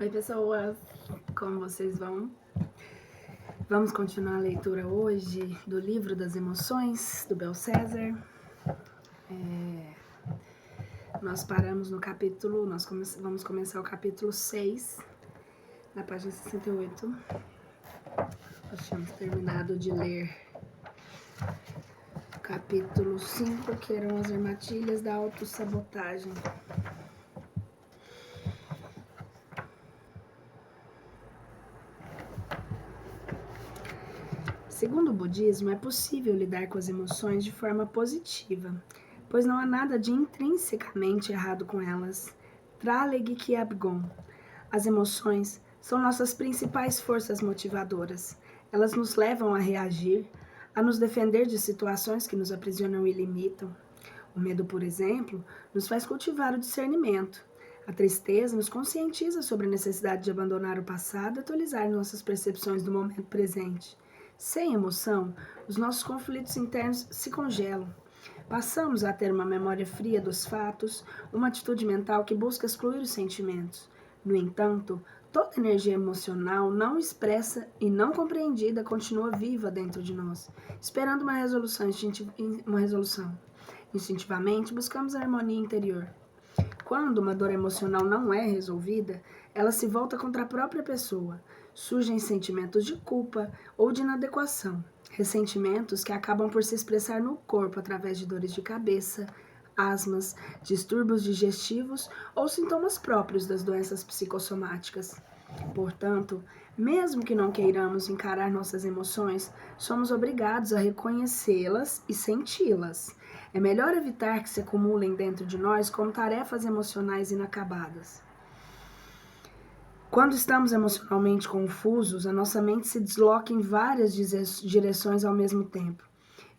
Oi, pessoas, como vocês vão? Vamos continuar a leitura hoje do Livro das Emoções, do Bel César. Nós paramos no capítulo, vamos começar o capítulo 6, na página 68. Nós tínhamos terminado de ler o capítulo 5, que eram as armadilhas da autossabotagem. Segundo o budismo, é possível lidar com as emoções de forma positiva, pois não há nada de intrinsecamente errado com elas. Traleg Kyabgon. As emoções são nossas principais forças motivadoras. Elas nos levam a reagir, a nos defender de situações que nos aprisionam e limitam. O medo, por exemplo, nos faz cultivar o discernimento. A tristeza nos conscientiza sobre a necessidade de abandonar o passado e atualizar nossas percepções do momento presente. Sem emoção, os nossos conflitos internos se congelam. Passamos a ter uma memória fria dos fatos, uma atitude mental que busca excluir os sentimentos. No entanto, toda energia emocional não expressa e não compreendida continua viva dentro de nós, esperando uma resolução. Instintivamente, buscamos a harmonia interior. Quando uma dor emocional não é resolvida, ela se volta contra a própria pessoa. Surgem sentimentos de culpa ou de inadequação, ressentimentos que acabam por se expressar no corpo através de dores de cabeça, asmas, distúrbios digestivos ou sintomas próprios das doenças psicossomáticas. Portanto, mesmo que não queiramos encarar nossas emoções, somos obrigados a reconhecê-las e senti-las. É melhor evitar que se acumulem dentro de nós como tarefas emocionais inacabadas. Quando estamos emocionalmente confusos, a nossa mente se desloca em várias direções ao mesmo tempo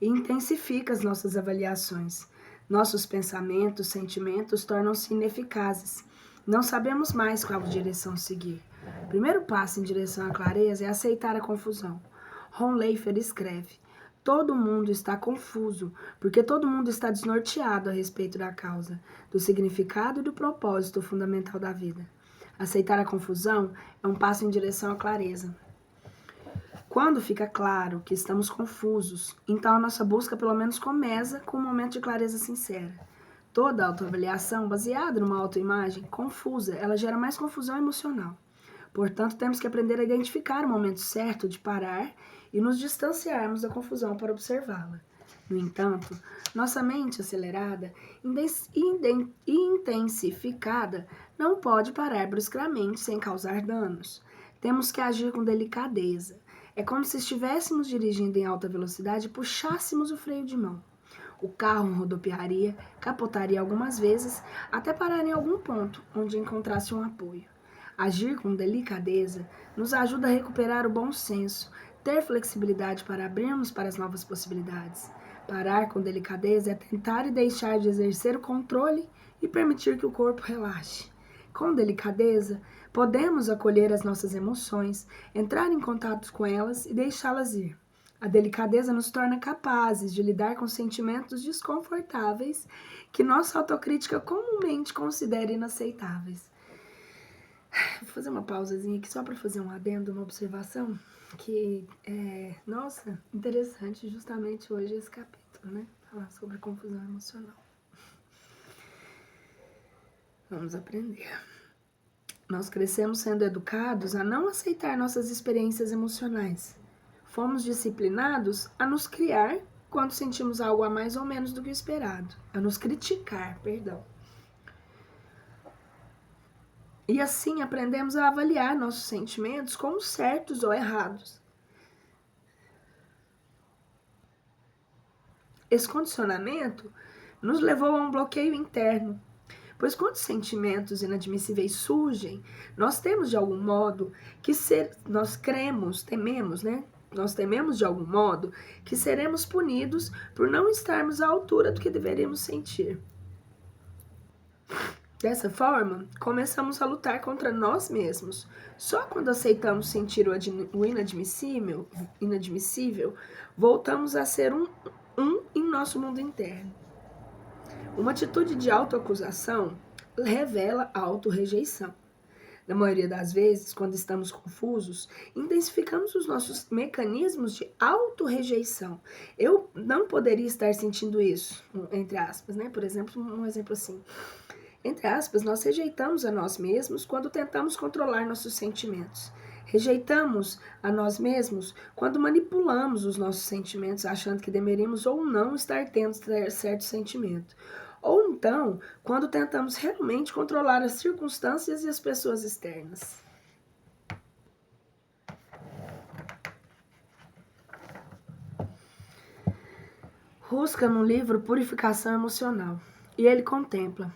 e intensifica as nossas avaliações. Nossos pensamentos, sentimentos tornam-se ineficazes. Não sabemos mais qual direção seguir. O primeiro passo em direção à clareza é aceitar a confusão. Ron Leifer escreve: todo mundo está confuso, porque todo mundo está desnorteado a respeito da causa, do significado e do propósito fundamental da vida. Aceitar a confusão é um passo em direção à clareza. Quando fica claro que estamos confusos, então a nossa busca pelo menos começa com um momento de clareza sincera. Toda autoavaliação baseada numa autoimagem confusa, ela gera mais confusão emocional. Portanto, temos que aprender a identificar o momento certo de parar e nos distanciarmos da confusão para observá-la. No entanto, nossa mente acelerada e intensificada não pode parar bruscamente sem causar danos. Temos que agir com delicadeza. É como se estivéssemos dirigindo em alta velocidade e puxássemos o freio de mão. O carro rodopiaria, capotaria algumas vezes, até parar em algum ponto onde encontrasse um apoio. Agir com delicadeza nos ajuda a recuperar o bom senso, ter flexibilidade para abrirmos para as novas possibilidades. Parar com delicadeza é tentar e deixar de exercer o controle e permitir que o corpo relaxe. Com delicadeza, podemos acolher as nossas emoções, entrar em contato com elas e deixá-las ir. A delicadeza nos torna capazes de lidar com sentimentos desconfortáveis que nossa autocrítica comumente considera inaceitáveis. Vou fazer uma pausazinha aqui só para fazer um adendo, uma observação que nossa, interessante justamente hoje esse capítulo, né? Falar sobre confusão emocional. Vamos aprender. Nós crescemos sendo educados a não aceitar nossas experiências emocionais. Fomos disciplinados a nos criar quando sentimos algo a mais ou menos do que o esperado. A nos criticar, perdão. E assim aprendemos a avaliar nossos sentimentos como certos ou errados. Esse condicionamento nos levou a um bloqueio interno, pois quando sentimentos inadmissíveis surgem, nós temos de algum modo nós tememos de algum modo que seremos punidos por não estarmos à altura do que deveríamos sentir. Dessa forma, começamos a lutar contra nós mesmos. Só quando aceitamos sentir o inadmissível, voltamos a ser um em nosso mundo interno. Uma atitude de autoacusação revela autorrejeição. Na maioria das vezes, quando estamos confusos, intensificamos os nossos mecanismos de autorrejeição. Eu não poderia estar sentindo isso, entre aspas, né? Por exemplo, um exemplo assim. Entre aspas, nós rejeitamos a nós mesmos quando tentamos controlar nossos sentimentos. Rejeitamos a nós mesmos quando manipulamos os nossos sentimentos, achando que deveríamos ou não estar tendo certo sentimento. Ou então, quando tentamos realmente controlar as circunstâncias e as pessoas externas. Rusca no livro Purificação Emocional. E ele contempla.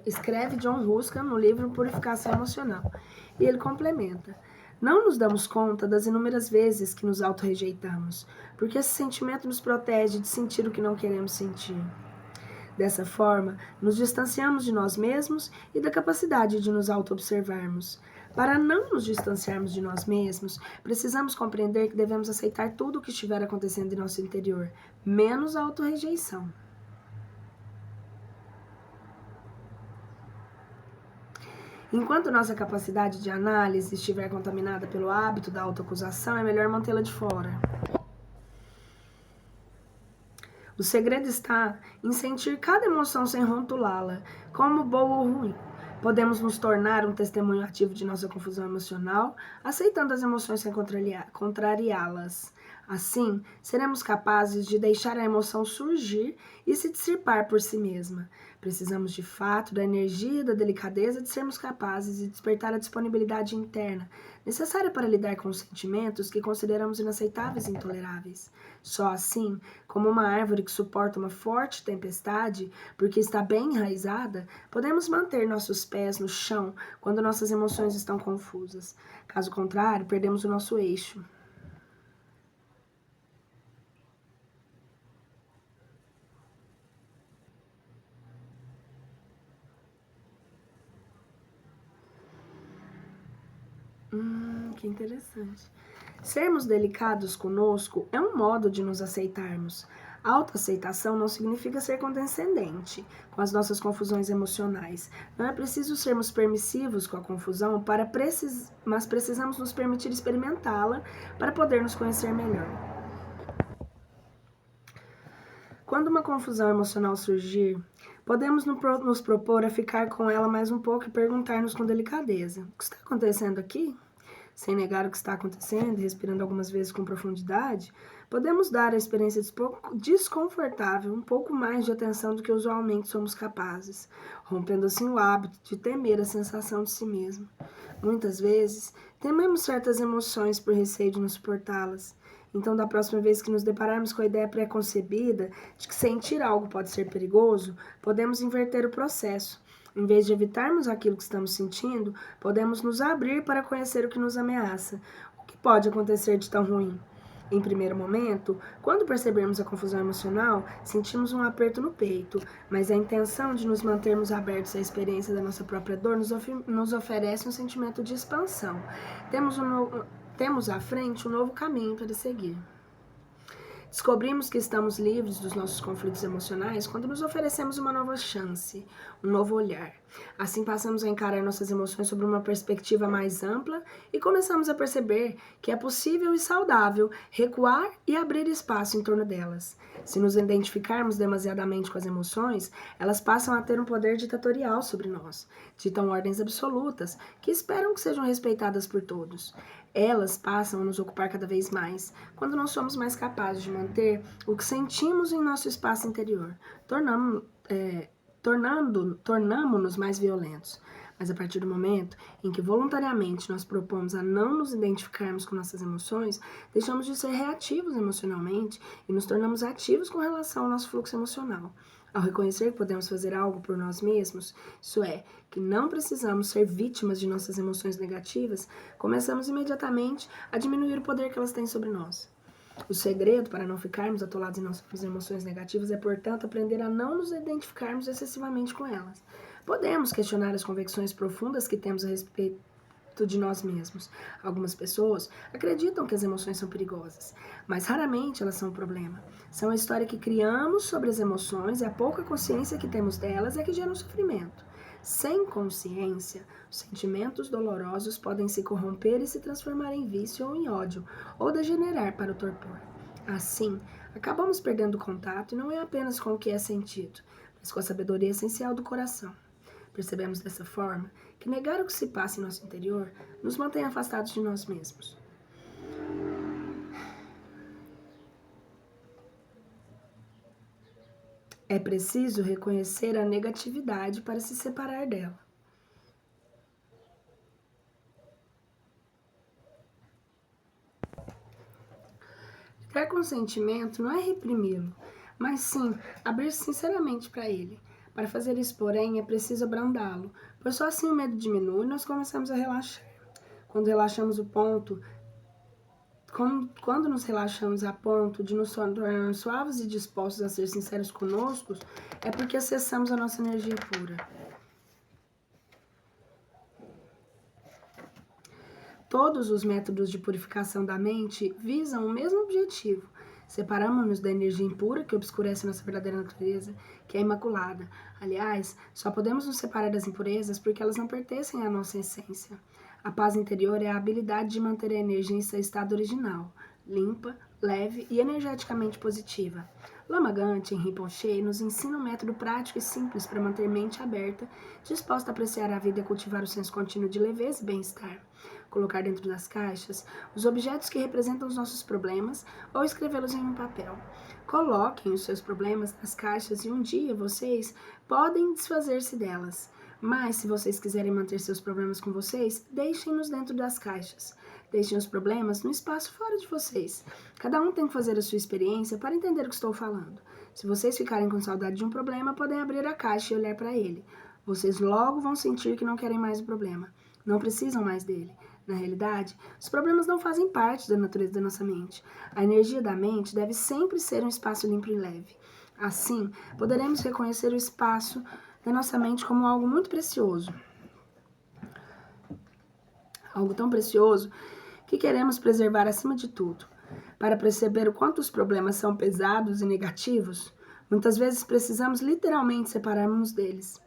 Escreve John Rusca no livro Purificação Emocional. E ele complementa. Não nos damos conta das inúmeras vezes que nos auto-rejeitamos, porque esse sentimento nos protege de sentir o que não queremos sentir. Dessa forma, nos distanciamos de nós mesmos e da capacidade de nos auto-observarmos. Para não nos distanciarmos de nós mesmos, precisamos compreender que devemos aceitar tudo o que estiver acontecendo em nosso interior, menos a auto-rejeição. Enquanto nossa capacidade de análise estiver contaminada pelo hábito da autoacusação, é melhor mantê-la de fora. O segredo está em sentir cada emoção sem rotulá-la, como boa ou ruim. Podemos nos tornar um testemunho ativo de nossa confusão emocional, aceitando as emoções sem contrariá-las. Assim, seremos capazes de deixar a emoção surgir e se dissipar por si mesma. Precisamos, de fato, da energia e da delicadeza de sermos capazes de despertar a disponibilidade interna, necessária para lidar com os sentimentos que consideramos inaceitáveis e intoleráveis. Só assim, como uma árvore que suporta uma forte tempestade, porque está bem enraizada, podemos manter nossos pés no chão quando nossas emoções estão confusas. Caso contrário, perdemos o nosso eixo. Que interessante. Sermos delicados conosco é um modo de nos aceitarmos. A autoaceitação não significa ser condescendente com as nossas confusões emocionais. Não é preciso sermos permissivos com a confusão, mas precisamos nos permitir experimentá-la para poder nos conhecer melhor. Quando uma confusão emocional surgir, podemos nos propor a ficar com ela mais um pouco e perguntar-nos com delicadeza: o que está acontecendo aqui? Sem negar o que está acontecendo, respirando algumas vezes com profundidade, podemos dar à experiência desconfortável um pouco mais de atenção do que usualmente somos capazes, rompendo assim o hábito de temer a sensação de si mesmo. Muitas vezes, tememos certas emoções por receio de não suportá-las. Então, da próxima vez que nos depararmos com a ideia pré-concebida de que sentir algo pode ser perigoso, podemos inverter o processo. Em vez de evitarmos aquilo que estamos sentindo, podemos nos abrir para conhecer o que nos ameaça. O que pode acontecer de tão ruim? Em primeiro momento, quando percebermos a confusão emocional, sentimos um aperto no peito, mas a intenção de nos mantermos abertos à experiência da nossa própria dor nos oferece um sentimento de expansão. Temos à frente um novo caminho para seguir. Descobrimos que estamos livres dos nossos conflitos emocionais quando nos oferecemos uma nova chance, um novo olhar. Assim passamos a encarar nossas emoções sob uma perspectiva mais ampla e começamos a perceber que é possível e saudável recuar e abrir espaço em torno delas. Se nos identificarmos demasiadamente com as emoções, elas passam a ter um poder ditatorial sobre nós. Ditam ordens absolutas que esperam que sejam respeitadas por todos. Elas passam a nos ocupar cada vez mais, quando não somos mais capazes de manter o que sentimos em nosso espaço interior, tornamo-nos mais violentos. Mas a partir do momento em que voluntariamente nós propomos a não nos identificarmos com nossas emoções, deixamos de ser reativos emocionalmente e nos tornamos ativos com relação ao nosso fluxo emocional. Ao reconhecer que podemos fazer algo por nós mesmos, isso é, que não precisamos ser vítimas de nossas emoções negativas, começamos imediatamente a diminuir o poder que elas têm sobre nós. O segredo para não ficarmos atolados em nossas emoções negativas é, portanto, aprender a não nos identificarmos excessivamente com elas. Podemos questionar as convicções profundas que temos a respeito de nós mesmos. Algumas pessoas acreditam que as emoções são perigosas, mas raramente elas são um problema. São a história que criamos sobre as emoções e a pouca consciência que temos delas é que gera um sofrimento. Sem consciência, os sentimentos dolorosos podem se corromper e se transformar em vício ou em ódio, ou degenerar para o torpor. Assim, acabamos perdendo contato e não é apenas com o que é sentido, mas com a sabedoria essencial do coração. Percebemos dessa forma que negar o que se passa em nosso interior nos mantém afastados de nós mesmos. É preciso reconhecer a negatividade para se separar dela. Lidar com o sentimento não é reprimi-lo, mas sim abrir sinceramente para ele. Para fazer isso, porém, é preciso abrandá-lo, pois só assim o medo diminui e nós começamos a relaxar. Quando relaxamos o ponto, quando nos relaxamos a ponto de nos tornar suaves e dispostos a ser sinceros conosco, é porque acessamos a nossa energia pura. Todos os métodos de purificação da mente visam o mesmo objetivo. Separamos-nos da energia impura que obscurece nossa verdadeira natureza, que é imaculada. Aliás, só podemos nos separar das impurezas porque elas não pertencem à nossa essência. A paz interior é a habilidade de manter a energia em seu estado original, limpa, leve e energeticamente positiva. Lama Gante, em Rinpoche, nos ensina um método prático e simples para manter mente aberta, disposta a apreciar a vida e cultivar o senso contínuo de leveza e bem-estar. Colocar dentro das caixas os objetos que representam os nossos problemas ou escrevê-los em um papel. Coloquem os seus problemas nas caixas e um dia vocês podem desfazer-se delas. Mas, se vocês quiserem manter seus problemas com vocês, deixem-nos dentro das caixas. Deixem os problemas no espaço fora de vocês. Cada um tem que fazer a sua experiência para entender o que estou falando. Se vocês ficarem com saudade de um problema, podem abrir a caixa e olhar para ele. Vocês logo vão sentir que não querem mais o problema. Não precisam mais dele. Na realidade, os problemas não fazem parte da natureza da nossa mente. A energia da mente deve sempre ser um espaço limpo e leve. Assim, poderemos reconhecer o espaço da nossa mente como algo muito precioso. Algo tão precioso que queremos preservar acima de tudo. Para perceber o quanto os problemas são pesados e negativos, muitas vezes precisamos literalmente separarmos deles.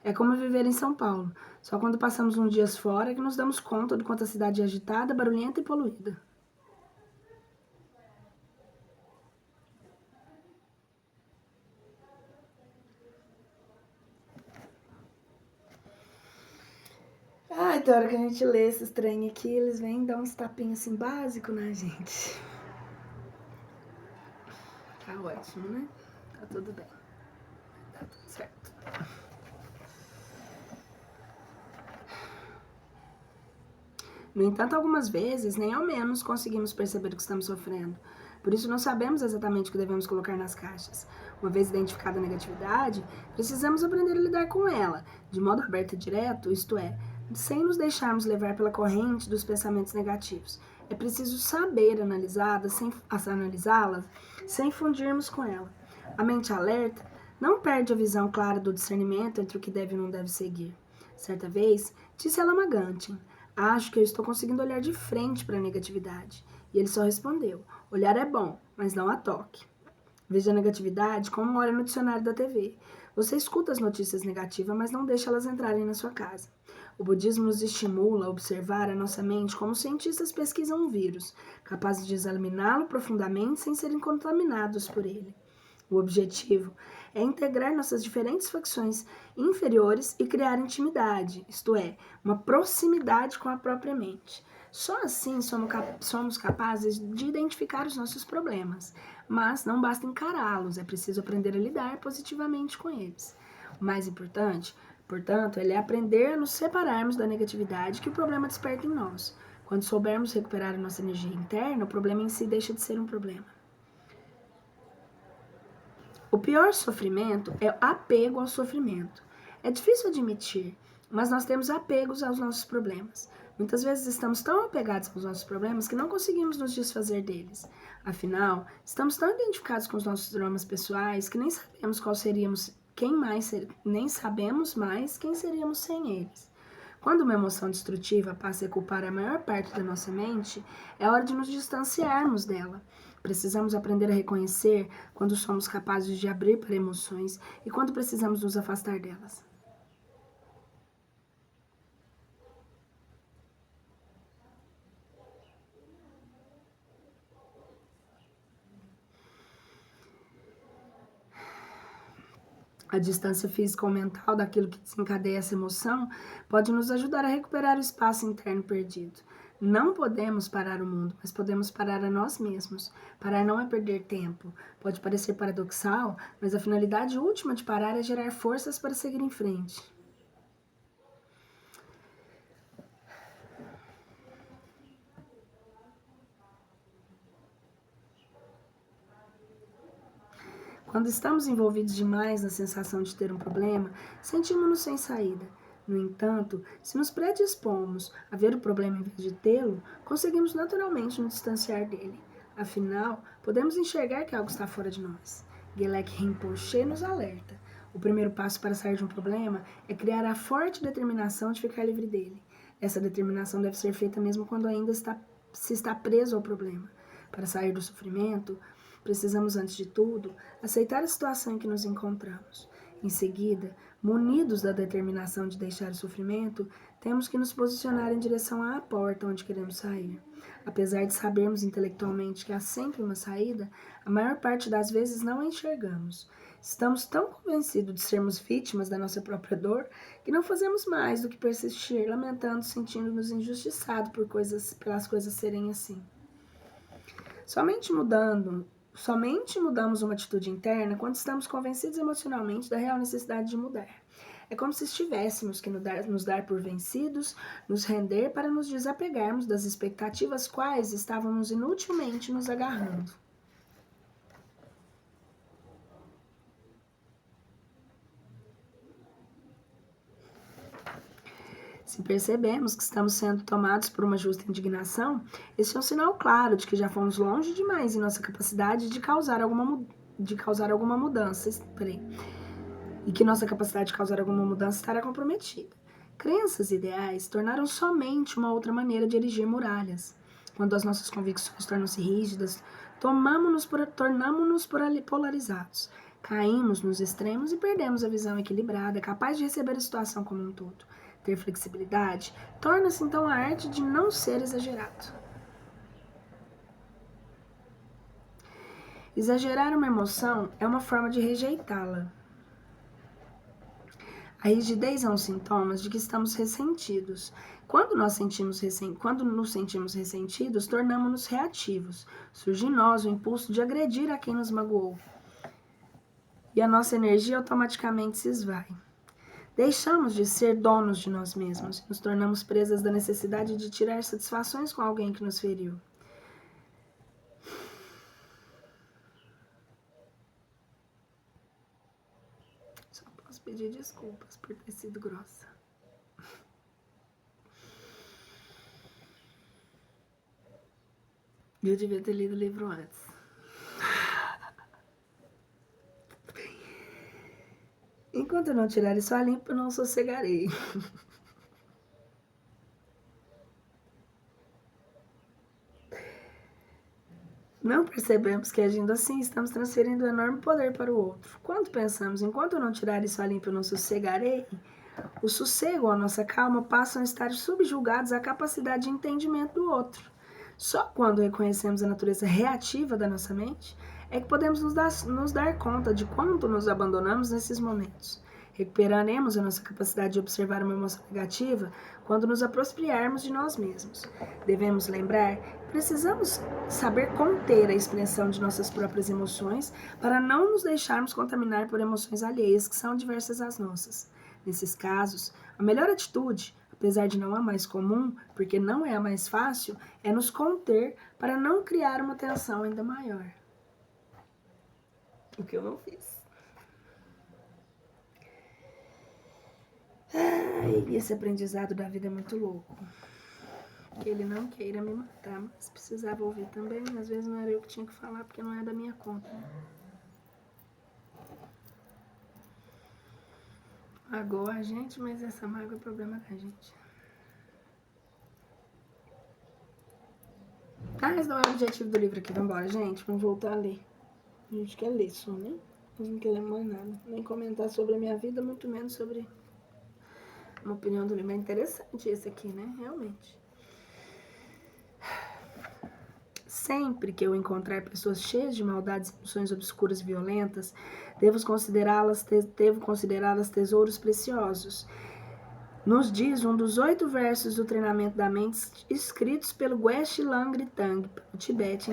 É como viver em São Paulo. Só quando passamos uns dias fora que nos damos conta do quanto a cidade é agitada, barulhenta e poluída. Ai, toda hora que a gente lê esses trem aqui, eles vêm dar uns tapinhos assim básicos na gente. Tá ótimo, né? Tá tudo bem. Tá tudo certo. No entanto, algumas vezes, nem ao menos conseguimos perceber o que estamos sofrendo. Por isso, não sabemos exatamente o que devemos colocar nas caixas. Uma vez identificada a negatividade, precisamos aprender a lidar com ela, de modo aberto e direto, isto é, sem nos deixarmos levar pela corrente dos pensamentos negativos. É preciso saber analisá-las sem fundirmos com ela. A mente alerta não perde a visão clara do discernimento entre o que deve e não deve seguir. Certa vez, disse a Lama Gante: acho que eu estou conseguindo olhar de frente para a negatividade. E ele só respondeu: olhar é bom, mas não a toque. Veja a negatividade como olha no dicionário da TV. Você escuta as notícias negativas, mas não deixa elas entrarem na sua casa. O budismo nos estimula a observar a nossa mente como cientistas pesquisam um vírus, capazes de examiná-lo profundamente sem serem contaminados por ele. O objetivo é integrar nossas diferentes facções inferiores e criar intimidade, isto é, uma proximidade com a própria mente. Só assim somos capazes de identificar os nossos problemas, mas não basta encará-los, é preciso aprender a lidar positivamente com eles. O mais importante, portanto, é aprender a nos separarmos da negatividade que o problema desperta em nós. Quando soubermos recuperar a nossa energia interna, o problema em si deixa de ser um problema. O pior sofrimento é o apego ao sofrimento. É difícil admitir, mas nós temos apegos aos nossos problemas. Muitas vezes estamos tão apegados aos nossos problemas que não conseguimos nos desfazer deles. Afinal, estamos tão identificados com os nossos dramas pessoais que nem sabemos nem sabemos mais quem seríamos sem eles. Quando uma emoção destrutiva passa a ocupar a maior parte da nossa mente, é hora de nos distanciarmos dela. Precisamos aprender a reconhecer quando somos capazes de abrir para emoções e quando precisamos nos afastar delas. A distância física ou mental daquilo que desencadeia essa emoção pode nos ajudar a recuperar o espaço interno perdido. Não podemos parar o mundo, mas podemos parar a nós mesmos. Parar não é perder tempo. Pode parecer paradoxal, mas a finalidade última de parar é gerar forças para seguir em frente. Quando estamos envolvidos demais na sensação de ter um problema, sentimos-nos sem saída. No entanto, se nos predispomos a ver o problema em vez de tê-lo, conseguimos naturalmente nos distanciar dele. Afinal, podemos enxergar que algo está fora de nós. Gelek Rinpoche nos alerta. O primeiro passo para sair de um problema é criar a forte determinação de ficar livre dele. Essa determinação deve ser feita mesmo quando ainda se está preso ao problema. Para sair do sofrimento, precisamos, antes de tudo, aceitar a situação em que nos encontramos. Em seguida, munidos da determinação de deixar o sofrimento, temos que nos posicionar em direção à porta onde queremos sair. Apesar de sabermos intelectualmente que há sempre uma saída, a maior parte das vezes não a enxergamos. Estamos tão convencidos de sermos vítimas da nossa própria dor que não fazemos mais do que persistir, lamentando, sentindo-nos injustiçados pelas coisas serem assim. Somente mudamos uma atitude interna quando estamos convencidos emocionalmente da real necessidade de mudar. É como se estivéssemos que nos dar por vencidos, nos render para nos desapegarmos das expectativas quais estávamos inutilmente nos agarrando. Se percebemos que estamos sendo tomados por uma justa indignação, esse é um sinal claro de que já fomos longe demais em nossa capacidade de causar alguma mudança. E que nossa capacidade de causar alguma mudança estará comprometida. Crenças e ideais tornaram somente uma outra maneira de erigir muralhas. Quando as nossas convicções tornam-se rígidas, tornamo-nos polarizados. Caímos nos extremos e perdemos a visão equilibrada, capaz de receber a situação como um todo. Ter flexibilidade torna-se então a arte de não ser exagerado. Exagerar uma emoção é uma forma de rejeitá-la. A rigidez é um sintoma de que estamos ressentidos. Quando nos sentimos ressentidos, tornamos-nos reativos. Surge em nós o impulso de agredir a quem nos magoou. E a nossa energia automaticamente se esvai. Deixamos de ser donos de nós mesmos. Nos tornamos presas da necessidade de tirar satisfações com alguém que nos feriu. Só posso pedir desculpas por ter sido grossa. Eu devia ter lido o livro antes. Enquanto eu não tirar isso a limpo, eu não sossegarei. Não percebemos que agindo assim estamos transferindo um enorme poder para o outro. Quando pensamos, enquanto eu não tirar isso a limpo, eu não sossegarei, o sossego ou a nossa calma passam a estar subjugados à capacidade de entendimento do outro. Só quando reconhecemos a natureza reativa da nossa mente é que podemos nos dar conta de quanto nos abandonamos nesses momentos. Recuperaremos a nossa capacidade de observar uma emoção negativa quando nos apropriarmos de nós mesmos. Devemos lembrar que precisamos saber conter a expressão de nossas próprias emoções para não nos deixarmos contaminar por emoções alheias que são diversas às nossas. Nesses casos, a melhor atitude, apesar de não a mais comum, porque não é a mais fácil, é nos conter para não criar uma tensão ainda maior. O que eu não fiz. Ai, esse aprendizado da vida é muito louco. Que ele não queira me matar, mas precisava ouvir também. Às vezes não era eu que tinha que falar, porque não é da minha conta, né? Magoa a gente, mas essa mágoa é problema da gente. Ah, esse não é o objetivo do livro aqui. Vambora, gente. Vamos voltar a ler. A gente quer ler só, né? Nós não queremos mais nada. Nem comentar sobre a minha vida, muito menos sobre uma opinião do livro. É interessante esse aqui, né? Realmente. Sempre que eu encontrar pessoas cheias de maldades, emoções obscuras e violentas, devo considerá-las tesouros preciosos. Nos diz um dos 8 versos do treinamento da mente escritos pelo Geshe Langri-Tang, no Tibete,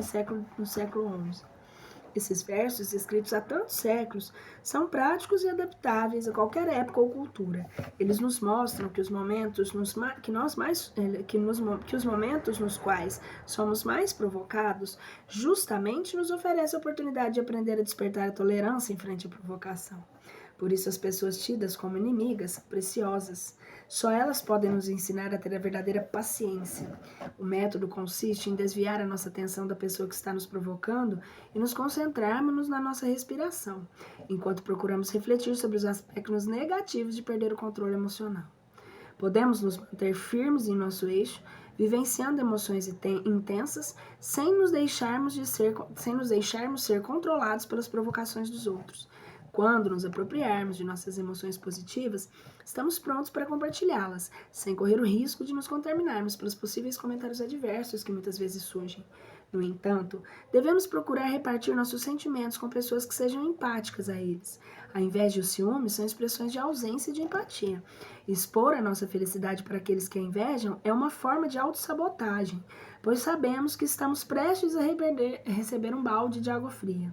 no século XI. Esses versos, escritos há tantos séculos, são práticos e adaptáveis a qualquer época ou cultura. Eles nos mostram que os momentos nos quais somos mais provocados, justamente nos oferecem a oportunidade de aprender a despertar a tolerância em frente à provocação. Por isso, as pessoas tidas como inimigas são preciosas. Só elas podem nos ensinar a ter a verdadeira paciência. O método consiste em desviar a nossa atenção da pessoa que está nos provocando e nos concentrarmos na nossa respiração, enquanto procuramos refletir sobre os aspectos negativos de perder o controle emocional. Podemos nos manter firmes em nosso eixo, vivenciando emoções intensas, sem nos deixarmos ser controlados pelas provocações dos outros. Quando nos apropriarmos de nossas emoções positivas, estamos prontos para compartilhá-las, sem correr o risco de nos contaminarmos pelos possíveis comentários adversos que muitas vezes surgem. No entanto, devemos procurar repartir nossos sentimentos com pessoas que sejam empáticas a eles. A inveja e o ciúme são expressões de ausência de empatia. Expor a nossa felicidade para aqueles que a invejam é uma forma de autossabotagem, pois sabemos que estamos prestes a receber um balde de água fria.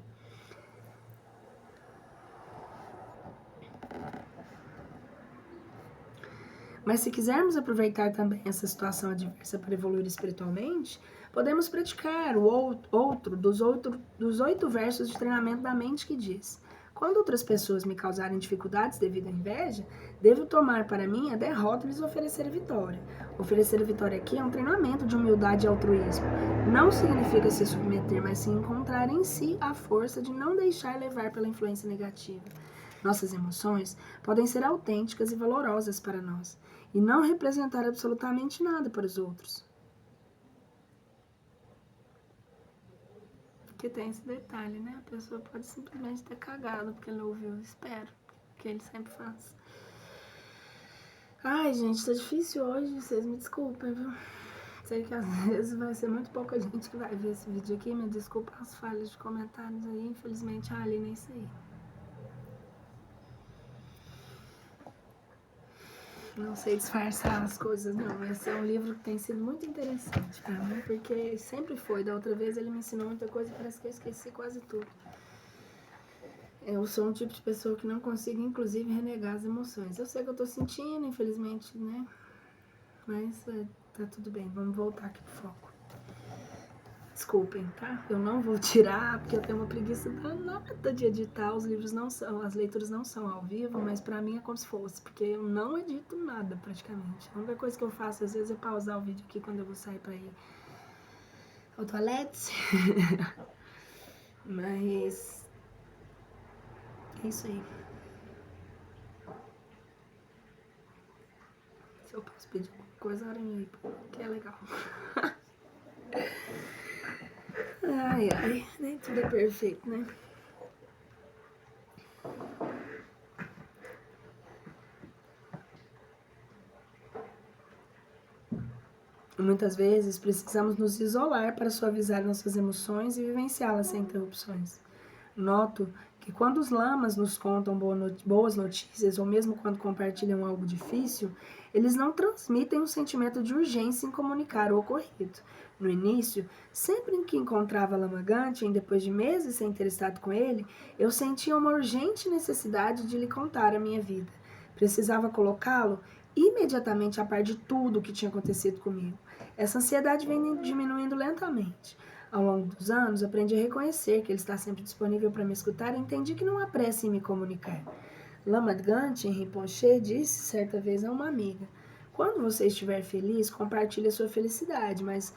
Mas se quisermos aproveitar também essa situação adversa para evoluir espiritualmente, podemos praticar o outro dos 8 versos de treinamento da mente que diz: quando outras pessoas me causarem dificuldades devido à inveja, devo tomar para mim a derrota e lhes oferecer a vitória. Oferecer a vitória aqui é um treinamento de humildade e altruísmo. Não significa se submeter, mas sim encontrar em si a força de não deixar levar pela influência negativa. Nossas emoções podem ser autênticas e valorosas para nós, e não representar absolutamente nada para os outros. Porque tem esse detalhe, né? A pessoa pode simplesmente ter cagado porque ele ouviu, espero, que ele sempre faz. Ai, gente, tá difícil hoje, vocês me desculpem, viu? Sei que às vezes vai ser muito pouca gente que vai ver esse vídeo aqui, me desculpa as falhas de comentários aí, infelizmente a Aline é isso aí. Não sei disfarçar as coisas, não. Esse é um livro que tem sido muito interessante pra mim, porque sempre foi. Da outra vez ele me ensinou muita coisa e parece que eu esqueci quase tudo. Eu sou um tipo de pessoa que não consigo, inclusive, renegar as emoções. Eu sei que eu tô sentindo, infelizmente, né? Mas tá tudo bem. Vamos voltar aqui pro foco. Desculpem, tá? Eu não vou tirar, porque eu tenho uma preguiça danada de editar. Os livros não são, as leituras não são ao vivo, mas pra mim é como se fosse, porque eu não edito nada, praticamente. A única coisa que eu faço, às vezes, é pausar o vídeo aqui quando eu vou sair pra ir ao toalete. Mas é isso aí. Se eu posso pedir alguma coisa, olha aí, que é legal. Ai, ai, nem tudo é perfeito, né? Muitas vezes precisamos nos isolar para suavizar nossas emoções e vivenciá-las sem interrupções. Noto que quando os lamas nos contam boas notícias, ou mesmo quando compartilham algo difícil, eles não transmitem um sentimento de urgência em comunicar o ocorrido. No início, sempre que encontrava Lama Gantien, depois de meses sem ter estado com ele, eu sentia uma urgente necessidade de lhe contar a minha vida. Precisava colocá-lo imediatamente a par de tudo o que tinha acontecido comigo. Essa ansiedade vem diminuindo lentamente. Ao longo dos anos, aprendi a reconhecer que ele está sempre disponível para me escutar e entendi que não há pressa em me comunicar. Lama Gantien Rinpoche disse certa vez a uma amiga: quando você estiver feliz, compartilhe a sua felicidade, mas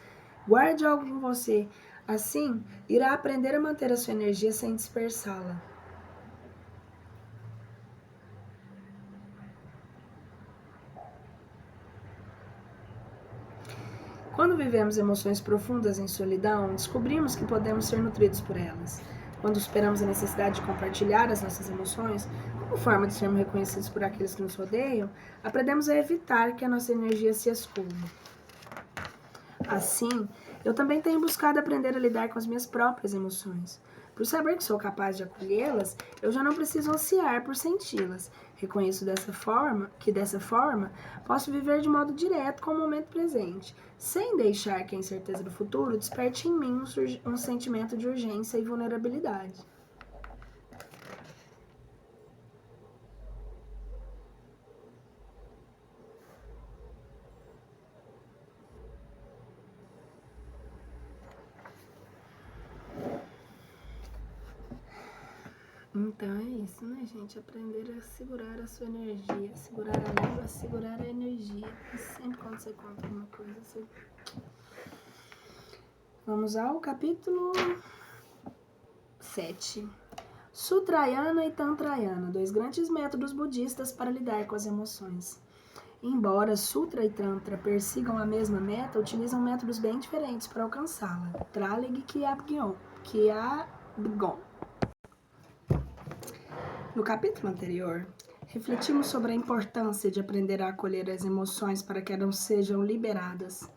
guarde algo com você. Assim, irá aprender a manter a sua energia sem dispersá-la. Quando vivemos emoções profundas em solidão, descobrimos que podemos ser nutridos por elas. Quando superamos a necessidade de compartilhar as nossas emoções, como forma de sermos reconhecidos por aqueles que nos rodeiam, aprendemos a evitar que a nossa energia se escure. Assim, eu também tenho buscado aprender a lidar com as minhas próprias emoções. Por saber que sou capaz de acolhê-las, eu já não preciso ansiar por senti-las. Reconheço dessa forma, posso viver de modo direto com o momento presente, sem deixar que a incerteza do futuro desperte em mim um sentimento de urgência e vulnerabilidade. Então é isso, né, gente? Aprender a segurar a sua energia, segurar a língua, segurar a energia. E sempre quando você conta alguma coisa, você... Vamos ao capítulo 7. Sutrayana e Tantrayana, dois grandes métodos budistas para lidar com as emoções. Embora Sutra e Tantra persigam a mesma meta, utilizam métodos bem diferentes para alcançá-la. Traleg Kyabgon. No capítulo anterior, refletimos sobre a importância de aprender a acolher as emoções para que elas sejam liberadas.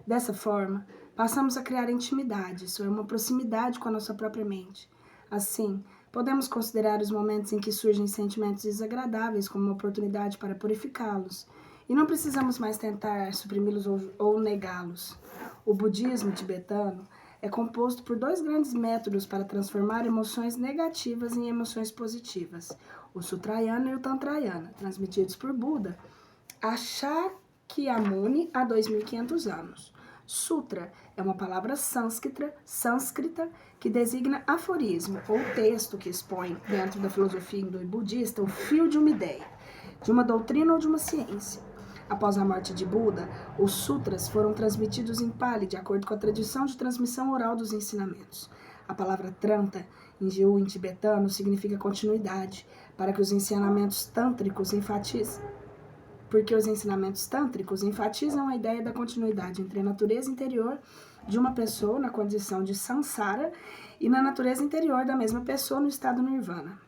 Dessa forma, passamos a criar intimidade, isso é, uma proximidade com a nossa própria mente. Assim, podemos considerar os momentos em que surgem sentimentos desagradáveis como uma oportunidade para purificá-los, e não precisamos mais tentar suprimi-los ou negá-los. O budismo tibetano é composto por dois grandes métodos para transformar emoções negativas em emoções positivas, o Sutrayana e o Tantrayana, transmitidos por Buda a Shakyamuni há 2.500 anos. Sutra é uma palavra sânscrita que designa aforismo ou texto que expõe, dentro da filosofia hindu e budista, o fio de uma ideia, de uma doutrina ou de uma ciência. Após a morte de Buda, os sutras foram transmitidos em Pali, de acordo com a tradição de transmissão oral dos ensinamentos. A palavra Tranta, em tibetano, significa continuidade, para que os ensinamentos tântricos enfatizam a ideia da continuidade entre a natureza interior de uma pessoa na condição de samsara e na natureza interior da mesma pessoa no estado nirvana.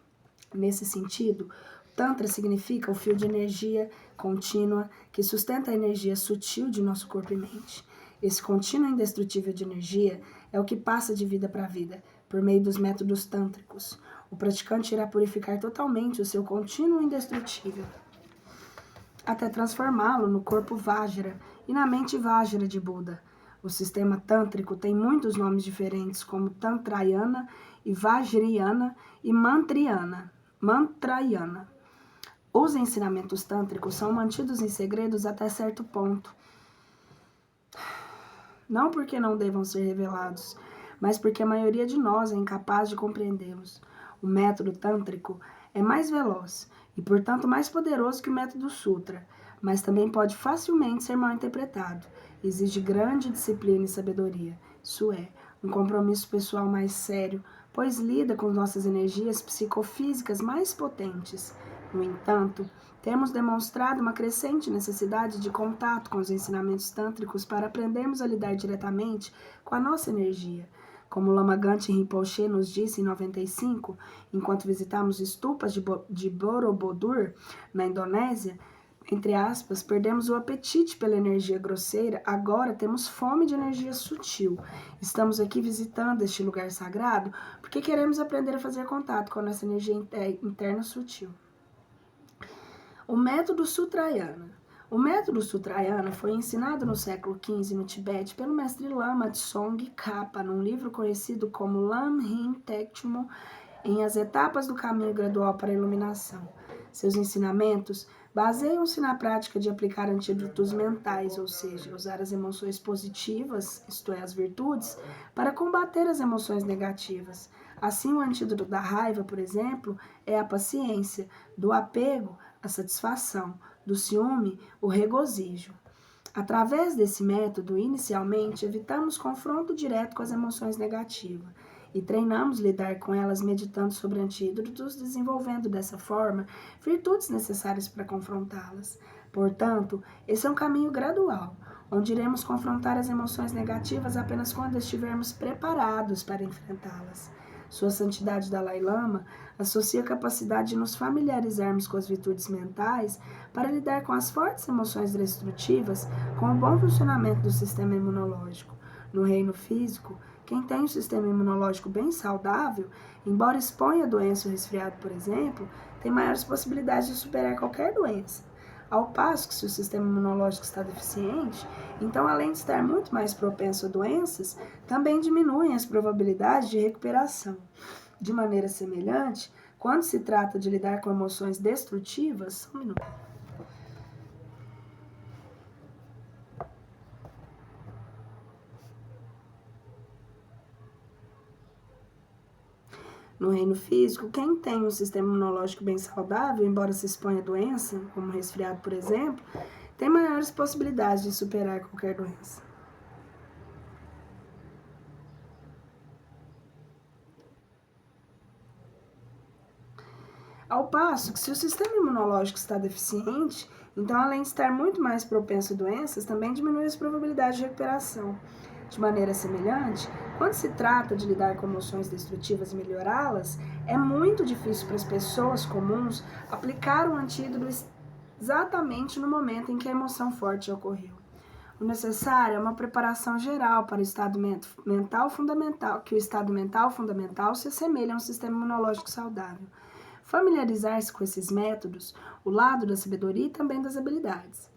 Nesse sentido, Tantra significa o fio de energia contínua que sustenta a energia sutil de nosso corpo e mente. Esse contínuo indestrutível de energia é o que passa de vida para vida, por meio dos métodos tântricos. O praticante irá purificar totalmente o seu contínuo indestrutível, até transformá-lo no corpo Vajra e na mente Vajra de Buda. O sistema tântrico tem muitos nomes diferentes, como Tantrayana e Vajrayana e Mantrayana. Os ensinamentos tântricos são mantidos em segredos até certo ponto. Não porque não devam ser revelados, mas porque a maioria de nós é incapaz de compreendê-los. O método tântrico é mais veloz e, portanto, mais poderoso que o método sutra, mas também pode facilmente ser mal interpretado. Exige grande disciplina e sabedoria, isso é, um compromisso pessoal mais sério, pois lida com nossas energias psicofísicas mais potentes. No entanto, temos demonstrado uma crescente necessidade de contato com os ensinamentos tântricos para aprendermos a lidar diretamente com a nossa energia. Como Lama Gangchen Rinpoche nos disse em 95, enquanto visitamos estupas de Borobudur, na Indonésia, entre aspas, perdemos o apetite pela energia grosseira, agora temos fome de energia sutil. Estamos aqui visitando este lugar sagrado porque queremos aprender a fazer contato com a nossa energia interna sutil. O método Sutrayana. O método Sutrayana foi ensinado no século XV no Tibete pelo mestre Lama Tsongkhapa Khapa, num livro conhecido como Lam Rin Tekchmo, em As Etapas do Caminho Gradual para a Iluminação. Seus ensinamentos baseiam-se na prática de aplicar antídotos mentais, ou seja, usar as emoções positivas, isto é, as virtudes, para combater as emoções negativas. Assim, o antídoto da raiva, por exemplo, é a paciência, do apego, a satisfação, do ciúme, o regozijo. Através desse método, inicialmente, evitamos confronto direto com as emoções negativas e treinamos lidar com elas meditando sobre antídotos, desenvolvendo dessa forma virtudes necessárias para confrontá-las. Portanto, esse é um caminho gradual. onde iremos confrontar as emoções negativas apenas quando estivermos preparados para enfrentá-las. Sua Santidade Dalai Lama associa a capacidade de nos familiarizarmos com as virtudes mentais para lidar com as fortes emoções destrutivas com o bom funcionamento do sistema imunológico. No reino físico, quem tem um sistema imunológico bem saudável, embora exponha a doença ou resfriado, por exemplo, tem maiores possibilidades de superar qualquer doença. Ao passo que, se o sistema imunológico está deficiente, então, além de estar muito mais propenso a doenças, também diminuem as probabilidades de recuperação. De maneira semelhante, quando se trata de lidar com emoções destrutivas, no reino físico, quem tem um sistema imunológico bem saudável, embora se exponha a doença, como resfriado, por exemplo, tem maiores possibilidades de superar qualquer doença. Ao passo que, se o sistema imunológico está deficiente, então, além de estar muito mais propenso a doenças, também diminui as probabilidades de recuperação. De maneira semelhante, quando se trata de lidar com emoções destrutivas e melhorá-las, é muito difícil para as pessoas comuns aplicar um antídoto exatamente no momento em que a emoção forte ocorreu. O necessário é uma preparação geral para o estado mental fundamental, que o estado mental fundamental se assemelha a um sistema imunológico saudável. Familiarizar-se com esses métodos, o lado da sabedoria e também das habilidades.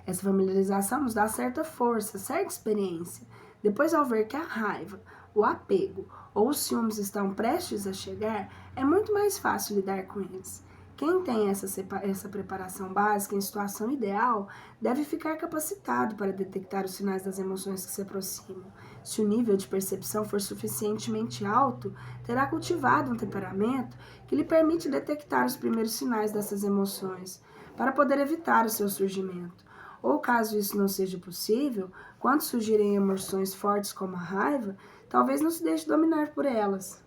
Essa familiarização nos dá certa força, certa experiência. Depois, ao ver que a raiva, o apego ou os ciúmes estão prestes a chegar, é muito mais fácil lidar com eles. Quem tem essa preparação básica em situação ideal deve ficar capacitado para detectar os sinais das emoções que se aproximam. Se o nível de percepção for suficientemente alto, terá cultivado um temperamento que lhe permite detectar os primeiros sinais dessas emoções, para poder evitar o seu surgimento. Ou caso isso não seja possível, quando surgirem emoções fortes como a raiva, talvez não se deixe dominar por elas.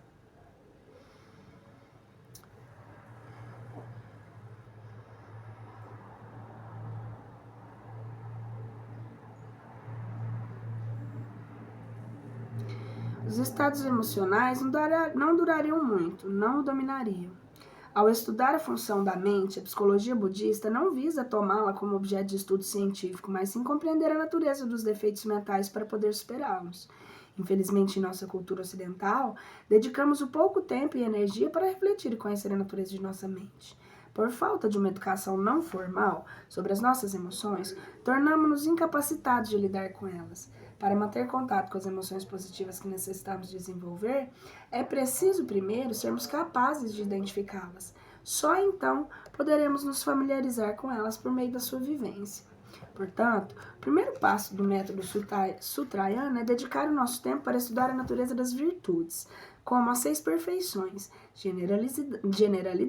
Os estados emocionais não durariam muito, não o dominariam. Ao estudar a função da mente, a psicologia budista não visa tomá-la como objeto de estudo científico, mas sim compreender a natureza dos defeitos mentais para poder superá-los. Infelizmente, em nossa cultura ocidental, dedicamos o pouco tempo e energia para refletir e conhecer a natureza de nossa mente. Por falta de uma educação não formal sobre as nossas emoções, tornamos-nos incapacitados de lidar com elas. Para manter contato com as emoções positivas que necessitamos desenvolver, é preciso primeiro sermos capazes de identificá-las. Só então poderemos nos familiarizar com elas por meio da sua vivência. Portanto, o primeiro passo do método Sutrayana é dedicar o nosso tempo para estudar a natureza das virtudes, como as 6 perfeições: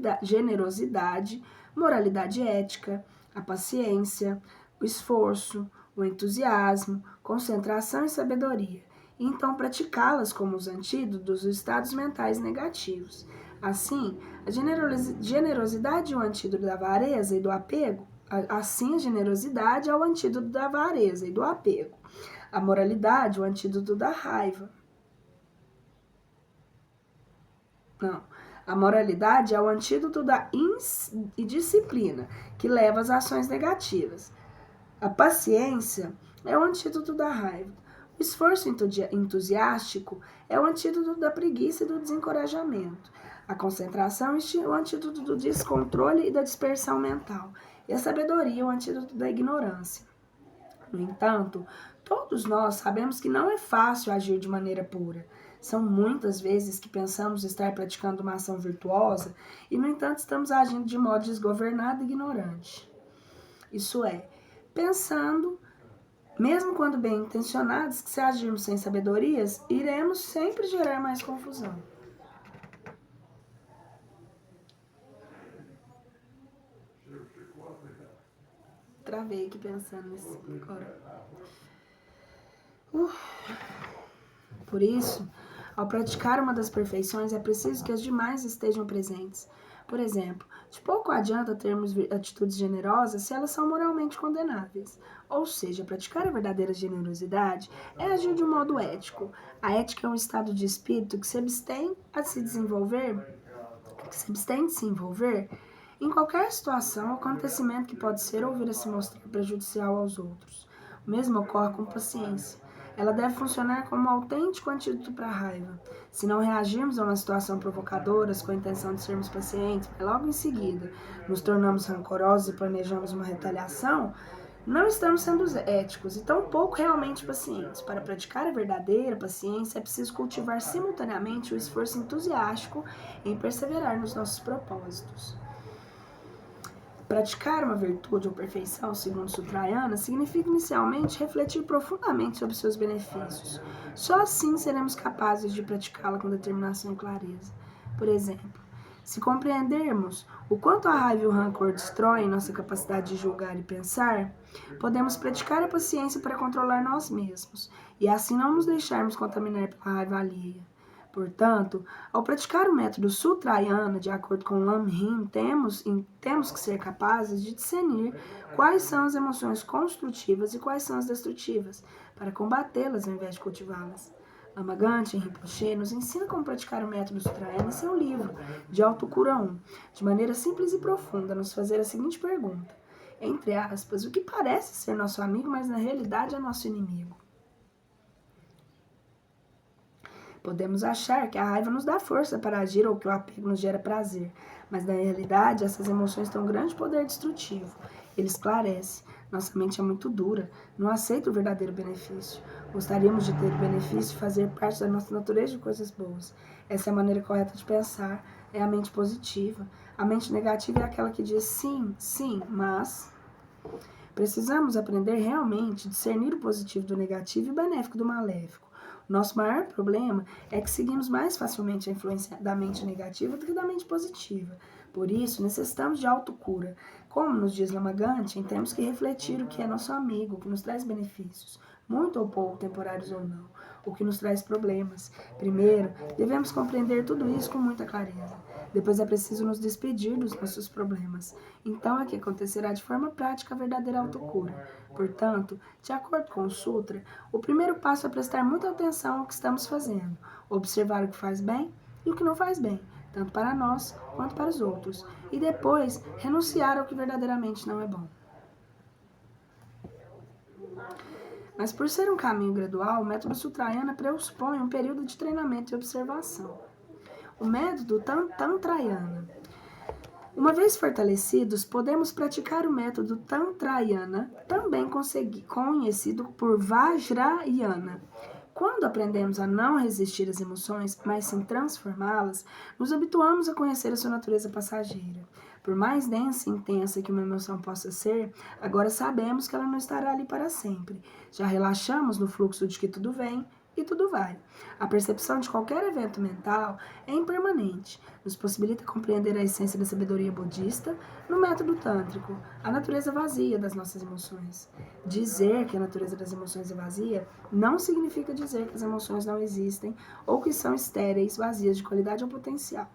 generosidade, moralidade ética, a paciência, o esforço, o entusiasmo, concentração e sabedoria, e então praticá-las como os antídotos dos estados mentais negativos. Assim, a generosidade é o antídoto da avareza e do apego. Assim, a generosidade é o antídoto da avareza e do apego. A moralidade, o antídoto da raiva. Não. A moralidade é o antídoto da indisciplina, que leva às ações negativas. A paciência é o antídoto da raiva. O esforço entusiástico é o antídoto da preguiça e do desencorajamento. A concentração é o antídoto do descontrole e da dispersão mental. E a sabedoria é o antídoto da ignorância. No entanto, todos nós sabemos que não é fácil agir de maneira pura. São muitas vezes que pensamos estar praticando uma ação virtuosa e, no entanto, estamos agindo de modo desgovernado e ignorante. Isso é, pensando, mesmo quando bem intencionados, que se agirmos sem sabedorias, iremos sempre gerar mais confusão. Travei aqui pensando nisso agora. Por isso, ao praticar uma das perfeições, é preciso que as demais estejam presentes. Por exemplo, de pouco adianta termos atitudes generosas se elas são moralmente condenáveis. Ou seja, praticar a verdadeira generosidade é agir de um modo ético. A ética é um estado de espírito que se abstém de se envolver em qualquer situação ou acontecimento que pode ser ou vir a se mostrar prejudicial aos outros. O mesmo ocorre com paciência. Ela deve funcionar como um autêntico antídoto para a raiva. Se não reagirmos a uma situação provocadora com a intenção de sermos pacientes, mas logo em seguida nos tornamos rancorosos e planejamos uma retaliação, não estamos sendo éticos e tampouco realmente pacientes. Para praticar a verdadeira paciência, é preciso cultivar simultaneamente o esforço entusiástico em perseverar nos nossos propósitos. Praticar uma virtude ou perfeição, segundo Sutrayana, significa inicialmente refletir profundamente sobre seus benefícios. Só assim seremos capazes de praticá-la com determinação e clareza. Por exemplo, se compreendermos o quanto a raiva e o rancor destroem nossa capacidade de julgar e pensar, podemos praticar a paciência para controlar nós mesmos e assim não nos deixarmos contaminar pela raiva alheia. Portanto, ao praticar o método Sutrayana, de acordo com Lam-Rim, temos que ser capazes de discernir quais são as emoções construtivas e quais são as destrutivas, para combatê-las ao invés de cultivá-las. Lama Gangchen Rinpoche nos ensina como praticar o método Sutrayana em seu livro, de Autocura 1, de maneira simples e profunda, nos fazer a seguinte pergunta, entre aspas, o que parece ser nosso amigo, mas na realidade é nosso inimigo? Podemos achar que a raiva nos dá força para agir ou que o apego nos gera prazer, mas na realidade essas emoções têm um grande poder destrutivo. Ele esclarece. Nossa mente é muito dura, não aceita o verdadeiro benefício. Gostaríamos de ter o benefício de fazer parte da nossa natureza de coisas boas. Essa é a maneira correta de pensar, é a mente positiva. A mente negativa é aquela que diz sim, sim, mas... Precisamos aprender realmente a discernir o positivo do negativo e o benéfico do maléfico. O nosso maior problema é que seguimos mais facilmente a influência da mente negativa do que da mente positiva. Por isso, necessitamos de autocura. Como nos diz Lama Gangchen, temos que refletir o que é nosso amigo, o que nos traz benefícios, muito ou pouco, temporários ou não, o que nos traz problemas. Primeiro, devemos compreender tudo isso com muita clareza. Depois é preciso nos despedir dos nossos problemas. Então é que acontecerá de forma prática a verdadeira autocura. Portanto, de acordo com o Sutra, o primeiro passo é prestar muita atenção ao que estamos fazendo, observar o que faz bem e o que não faz bem, tanto para nós quanto para os outros, e depois renunciar ao que verdadeiramente não é bom. Mas por ser um caminho gradual, o método Sutrayana pressupõe um período de treinamento e observação. O método Tantrayana. Uma vez fortalecidos, podemos praticar o método Tantrayana, também conhecido por Vajrayana. Quando aprendemos a não resistir às emoções, mas sim transformá-las, nos habituamos a conhecer a sua natureza passageira. Por mais densa e intensa que uma emoção possa ser, agora sabemos que ela não estará ali para sempre. Já relaxamos no fluxo de que tudo vem e tudo vai. A percepção de qualquer evento mental é impermanente, nos possibilita compreender a essência da sabedoria budista no método tântrico, a natureza vazia das nossas emoções. Dizer que a natureza das emoções é vazia não significa dizer que as emoções não existem ou que são estéreis, vazias de qualidade ou potencial,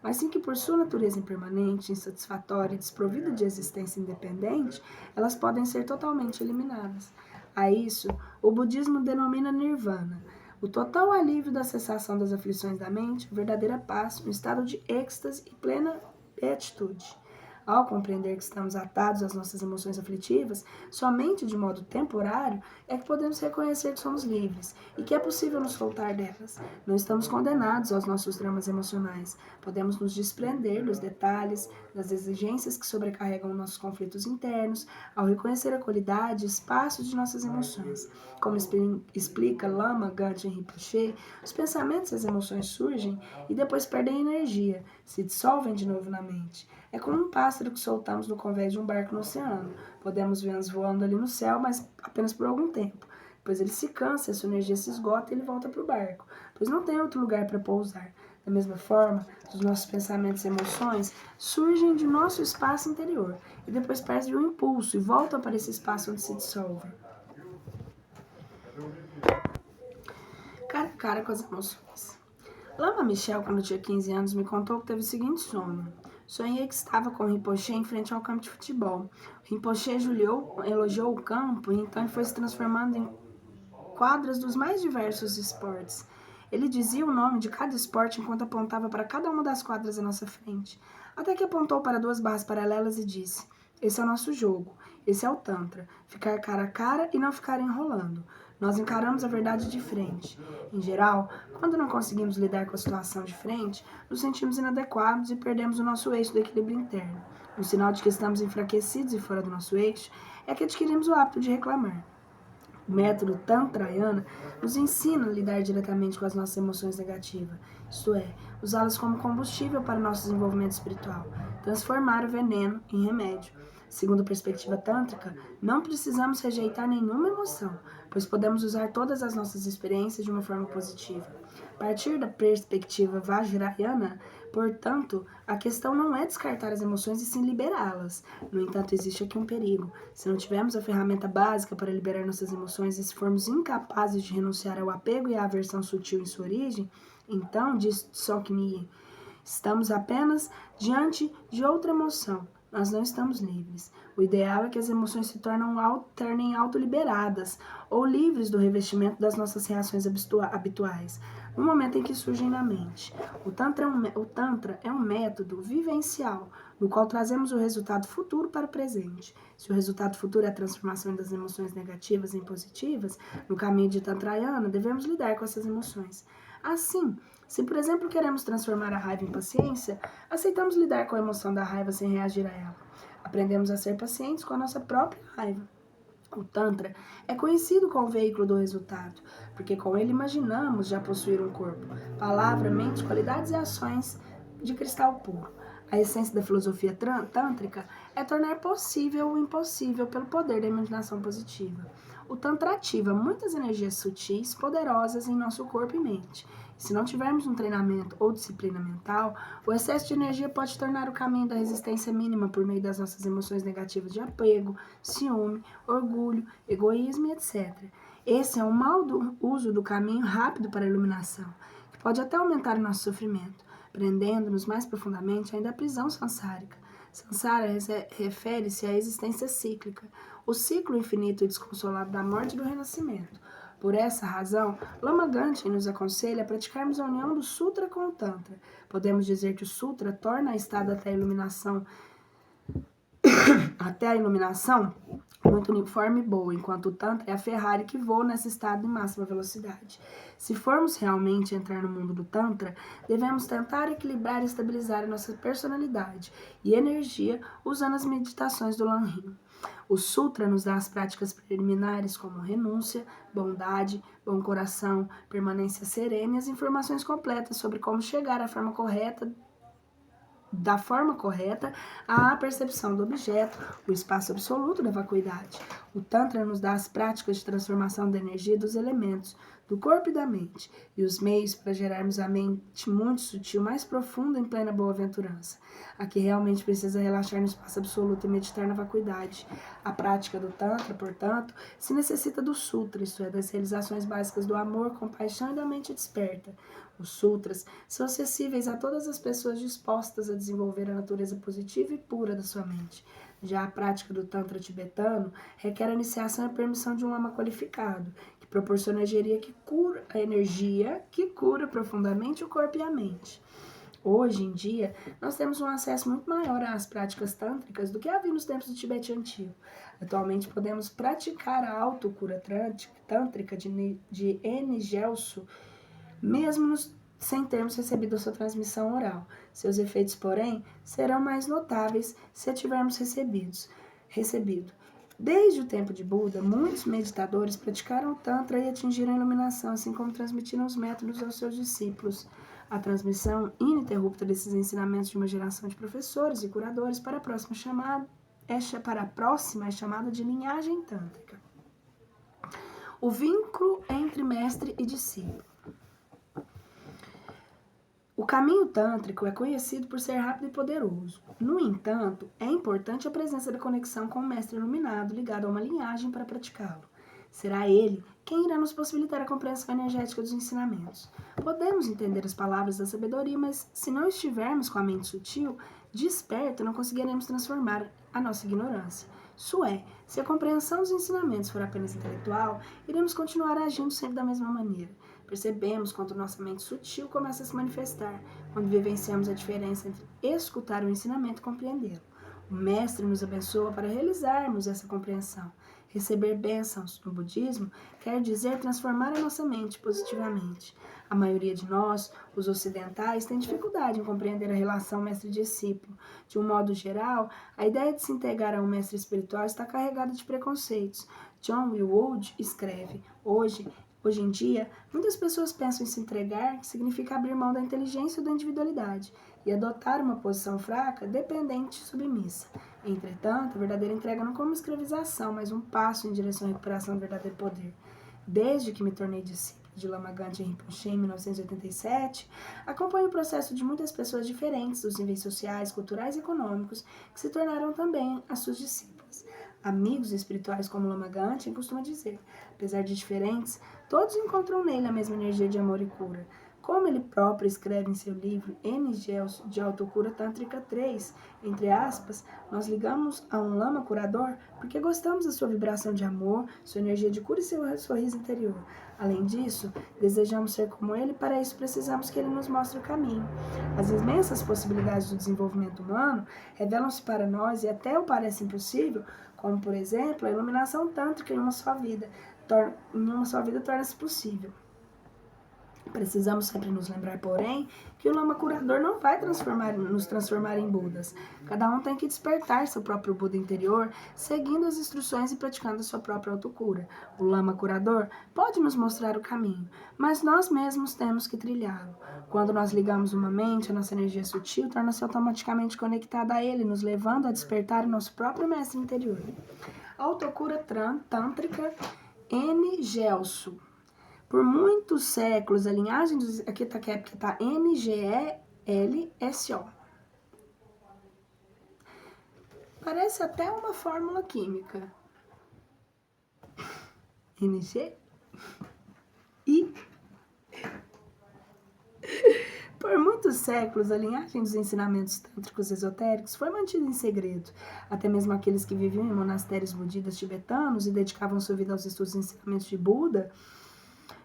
mas sim que por sua natureza impermanente, insatisfatória e desprovida de existência independente, elas podem ser totalmente eliminadas. A isso, o budismo denomina nirvana, o total alívio da cessação das aflições da mente, verdadeira paz, um estado de êxtase e plena beatitude. Ao compreender que estamos atados às nossas emoções aflitivas, somente de modo temporário, é que podemos reconhecer que somos livres e que é possível nos soltar delas. Não estamos condenados aos nossos dramas emocionais. Podemos nos desprender dos detalhes, das exigências que sobrecarregam nossos conflitos internos, ao reconhecer a qualidade e espaço de nossas emoções. Como explica Lama Gangchen Rinpoche, os pensamentos e as emoções surgem e depois perdem energia, se dissolvem de novo na mente. É como um pássaro que soltamos no convés de um barco no oceano. Podemos vê-los voando ali no céu, mas apenas por algum tempo. Depois ele se cansa, a sua energia se esgota e ele volta para o barco, pois não tem outro lugar para pousar. Da mesma forma, os nossos pensamentos e emoções surgem de nosso espaço interior e depois perdem o impulso e voltam para esse espaço onde se dissolvem. Cara a cara com as emoções. Lama Michel, quando tinha 15 anos, me contou que teve o seguinte sonho. Sonhei que estava com o Rinpoche em frente ao campo de futebol. O Rinpoche elogiou o campo e então foi se transformando em quadras dos mais diversos esportes. Ele dizia o nome de cada esporte enquanto apontava para cada uma das quadras à nossa frente. Até que apontou para 2 barras paralelas e disse: esse é o nosso jogo. Esse é o Tantra. Ficar cara a cara e não ficar enrolando. Nós encaramos a verdade de frente. Em geral, quando não conseguimos lidar com a situação de frente, nos sentimos inadequados e perdemos o nosso eixo do equilíbrio interno. Um sinal de que estamos enfraquecidos e fora do nosso eixo é que adquirimos o hábito de reclamar. O método Tantrayana nos ensina a lidar diretamente com as nossas emoções negativas, isto é, usá-las como combustível para o nosso desenvolvimento espiritual, transformar o veneno em remédio. Segundo a perspectiva tântrica, não precisamos rejeitar nenhuma emoção, pois podemos usar todas as nossas experiências de uma forma positiva. A partir da perspectiva Vajrayana, portanto, a questão não é descartar as emoções e sim liberá-las. No entanto, existe aqui um perigo. Se não tivermos a ferramenta básica para liberar nossas emoções e se formos incapazes de renunciar ao apego e à aversão sutil em sua origem, então, diz Tsoknyi, estamos apenas diante de outra emoção. Nós não estamos livres. O ideal é que as emoções se tornem autoliberadas ou livres do revestimento das nossas reações habituais, no momento em que surgem na mente. O Tantra é um método vivencial, no qual trazemos o resultado futuro para o presente. Se o resultado futuro é a transformação das emoções negativas em positivas, no caminho de Tantrayana, devemos lidar com essas emoções. Assim, se, por exemplo, queremos transformar a raiva em paciência, aceitamos lidar com a emoção da raiva sem reagir a ela. Aprendemos a ser pacientes com a nossa própria raiva. O Tantra é conhecido como o veículo do resultado, porque com ele imaginamos já possuir um corpo, palavra, mente, qualidades e ações de cristal puro. A essência da filosofia tântrica é tornar possível o impossível pelo poder da imaginação positiva. O Tantra ativa muitas energias sutis, poderosas em nosso corpo e mente. E se não tivermos um treinamento ou disciplina mental, o excesso de energia pode tornar o caminho da resistência mínima por meio das nossas emoções negativas de apego, ciúme, orgulho, egoísmo e etc. Esse é um mau uso do caminho rápido para a iluminação, que pode até aumentar o nosso sofrimento, prendendo-nos mais profundamente ainda à prisão sansárica. Sansara refere-se à existência cíclica, o ciclo infinito e desconsolado da morte e do renascimento. Por essa razão, Lama Gangchen nos aconselha a praticarmos a união do Sutra com o Tantra. Podemos dizer que o Sutra torna a estada até a iluminação muito uniforme e boa, enquanto o Tantra é a Ferrari que voa nessa estrada em máxima velocidade. Se formos realmente entrar no mundo do Tantra, devemos tentar equilibrar e estabilizar a nossa personalidade e energia usando as meditações do Lanrim. O Sutra nos dá as práticas preliminares como renúncia, bondade, bom coração, permanência serena e as informações completas sobre como chegar à forma correta à percepção do objeto, o espaço absoluto da vacuidade. O Tantra nos dá as práticas de transformação da energia dos elementos, do corpo e da mente, e os meios para gerarmos a mente muito sutil, mais profunda em plena boa-aventurança. A que realmente precisa relaxar no espaço absoluto e meditar na vacuidade. A prática do Tantra, portanto, se necessita do Sutra, isto é, das realizações básicas do amor, compaixão e da mente desperta. Os sutras são acessíveis a todas as pessoas dispostas a desenvolver a natureza positiva e pura da sua mente. Já a prática do Tantra tibetano requer a iniciação e a permissão de um lama qualificado, que proporciona a energia que cura profundamente o corpo e a mente. Hoje em dia, nós temos um acesso muito maior às práticas tântricas do que havia nos tempos do Tibete antigo. Atualmente, podemos praticar a autocura tântrica de N. Gelso, mesmo sem termos recebido a sua transmissão oral. Seus efeitos, porém, serão mais notáveis se a tivermos recebido. Desde o tempo de Buda, muitos meditadores praticaram o Tantra e atingiram a iluminação, assim como transmitiram os métodos aos seus discípulos. A transmissão ininterrupta desses ensinamentos de uma geração de professores e curadores para a próxima é chamada de linhagem tântrica. O vínculo entre mestre e discípulo. O caminho tântrico é conhecido por ser rápido e poderoso. No entanto, é importante a presença da conexão com o mestre iluminado ligado a uma linhagem para praticá-lo. Será ele quem irá nos possibilitar a compreensão energética dos ensinamentos. Podemos entender as palavras da sabedoria, mas se não estivermos com a mente sutil, Desperto, não conseguiremos transformar a nossa ignorância. Isso é, se a compreensão dos ensinamentos for apenas intelectual, iremos continuar agindo sempre da mesma maneira. Percebemos quando nossa mente sutil começa a se manifestar, quando vivenciamos a diferença entre escutar o ensinamento e compreendê-lo. O Mestre nos abençoa para realizarmos essa compreensão. Receber bênçãos no budismo quer dizer transformar a nossa mente positivamente. A maioria de nós, os ocidentais, tem dificuldade em compreender a relação mestre-discípulo. De um modo geral, a ideia de se integrar a um mestre espiritual está carregada de preconceitos. John Wilwood escreve: Hoje em dia, muitas pessoas pensam em se entregar, que significa abrir mão da inteligência ou da individualidade, e adotar uma posição fraca, dependente e submissa. Entretanto, a verdadeira entrega não é como escravização, mas um passo em direção à recuperação do verdadeiro poder. Desde que me tornei discípulo de Lama Gangchen Rinpoche em 1987, acompanho o processo de muitas pessoas diferentes dos níveis sociais, culturais e econômicos que se tornaram também as suas discípulas. Amigos espirituais como Lama Gangchen costuma dizer, apesar de diferentes, todos encontram nele a mesma energia de amor e cura. Como ele próprio escreve em seu livro N-Gels de Autocura Tântrica 3, entre aspas, nós ligamos a um lama curador porque gostamos da sua vibração de amor, sua energia de cura e seu sorriso interior. Além disso, desejamos ser como ele e para isso precisamos que ele nos mostre o caminho. As imensas possibilidades do desenvolvimento humano revelam-se para nós e até o parece impossível, como por exemplo a iluminação tântrica em uma só vida torna-se possível. Precisamos sempre nos lembrar, porém, que o Lama Curador não vai nos transformar em Budas. Cada um tem que despertar seu próprio Buda interior, seguindo as instruções e praticando a sua própria autocura. O Lama Curador pode nos mostrar o caminho, mas nós mesmos temos que trilhá-lo. Quando nós ligamos uma mente, a nossa energia sutil torna-se automaticamente conectada a ele, nos levando a despertar o nosso próprio mestre interior. Autocura Tântrica N-Gelso. Por muitos séculos, a linhagem dos... Aqui tá NGLSO. Parece até uma fórmula química. NG? I? Por muitos séculos, a linhagem dos ensinamentos tântricos esotéricos foi mantida em segredo. Até mesmo aqueles que viviam em monastérios budistas tibetanos e dedicavam sua vida aos estudos e ensinamentos de Buda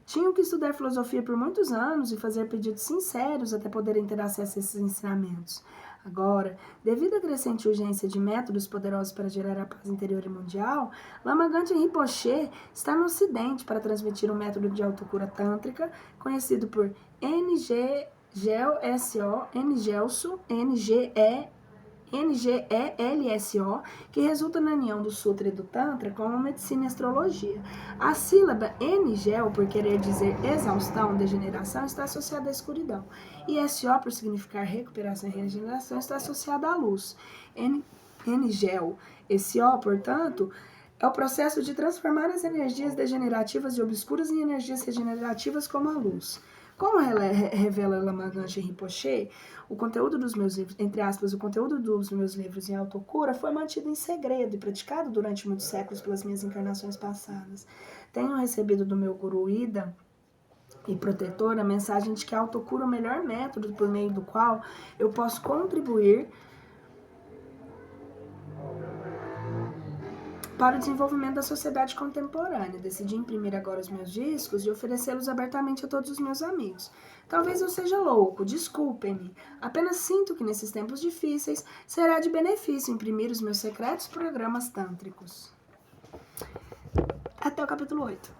tinham que estudar filosofia por muitos anos e fazer pedidos sinceros até poderem ter acesso a esses ensinamentos. Agora, devido à crescente urgência de métodos poderosos para gerar a paz interior e mundial, Lama Gangchen Rinpoche está no Ocidente para transmitir um método de autocura tântrica conhecido por NGLSO, NGELSO, que resulta na união do Sutra e do Tantra com a medicina e astrologia. A sílaba NGEL, por querer dizer exaustão, degeneração, está associada à escuridão. E SO, por significar recuperação e regeneração, está associada à luz. NGEL, SO, portanto, é o processo de transformar as energias degenerativas e obscuras em energias regenerativas como a luz. Como revela Lama Gangchen Rinpoche, o conteúdo dos meus livros, entre aspas, o conteúdo dos meus livros em autocura foi mantido em segredo e praticado durante muitos séculos pelas minhas encarnações passadas. Tenho recebido do meu guru Ida e protetor a mensagem de que a autocura é o melhor método por meio do qual eu posso contribuir para o desenvolvimento da sociedade contemporânea. Decidi imprimir agora os meus discos e oferecê-los abertamente a todos os meus amigos. Talvez eu seja louco, desculpem-me. Apenas sinto que nesses tempos difíceis será de benefício imprimir os meus secretos programas tântricos. Até o capítulo 8.